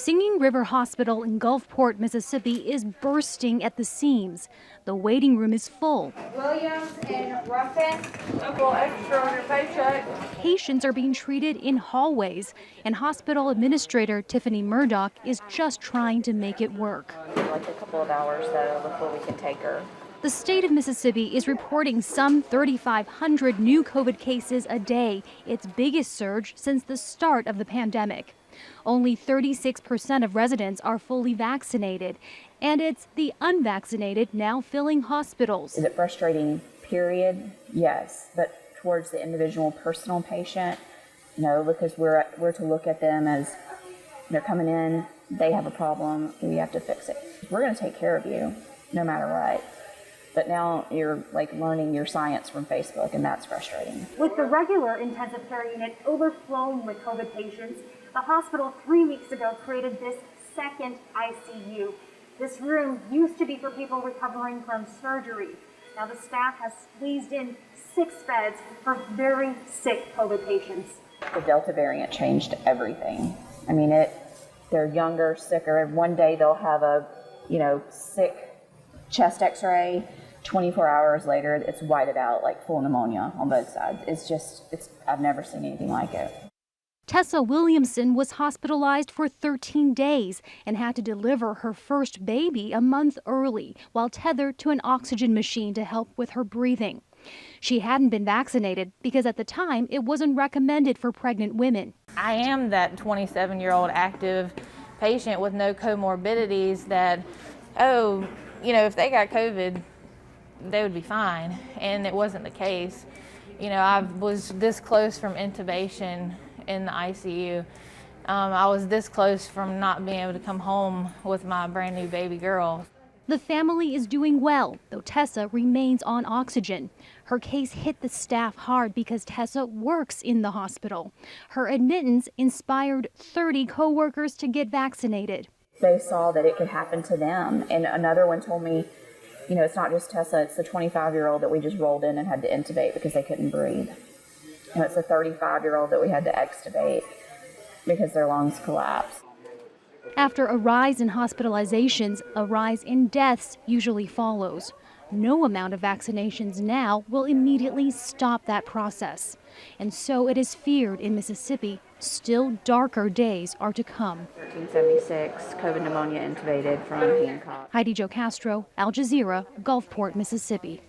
Singing River Hospital in Gulfport, Mississippi is bursting at the seams. The waiting room is full. Williams and Ruffin, a little extra on your paycheck. Patients are being treated in hallways, and hospital administrator Tiffany Murdock is just trying to make it work. Like a couple of hours though before we can take her. The state of Mississippi is reporting some 3,500 new COVID cases a day, its biggest surge since the start of the pandemic. Only 36% of residents are fully vaccinated, and it's the unvaccinated now filling hospitals. Is it frustrating? Period. Yes, but towards the individual personal patient, no, because we're to look at them as they're coming in, they have a problem, we have to fix it. We're going to take care of you no matter what. But now you're like learning your science from Facebook, and that's frustrating. With the regular intensive care unit overflowing with COVID patients, the hospital 3 weeks ago created this second ICU. This room used to be for people recovering from surgery. Now the staff has squeezed in 6 beds for very sick COVID patients. The Delta variant changed everything. I mean, they're younger, sicker, and one day they'll have a, sick chest x-ray. 24 hours later, it's whited out like full pneumonia on both sides. I've never seen anything like it. TESSA Williamson was hospitalized for 13 days and had to deliver her first baby a month early while tethered to an oxygen machine to help with her breathing. She hadn't been vaccinated because at the time it wasn't recommended for pregnant women. I am that 27-year-old active patient with no comorbidities that, if they got COVID, they would be fine, and it wasn't the case. I was this close from intubation in the ICU. I was this close from not being able to come home with my brand new baby girl. The family is doing well, though Tessa remains on oxygen. Her case hit the staff hard because Tessa works in the hospital. Her admittance inspired 30 coworkers to get vaccinated. They saw that it could happen to them, and another one told me, it's not just Tessa, it's the 25-year-old that we just rolled in and had to intubate because they couldn't breathe. And it's a 35-year-old that we had to extubate because their lungs collapsed. After a rise in hospitalizations, a rise in deaths usually follows. No amount of vaccinations now will immediately stop that process. And so it is feared in Mississippi, still darker days are to come. 1376, COVID pneumonia intubated from Hancock. HEIDI ZHOU-CASTRO, Al Jazeera, Gulfport, Mississippi.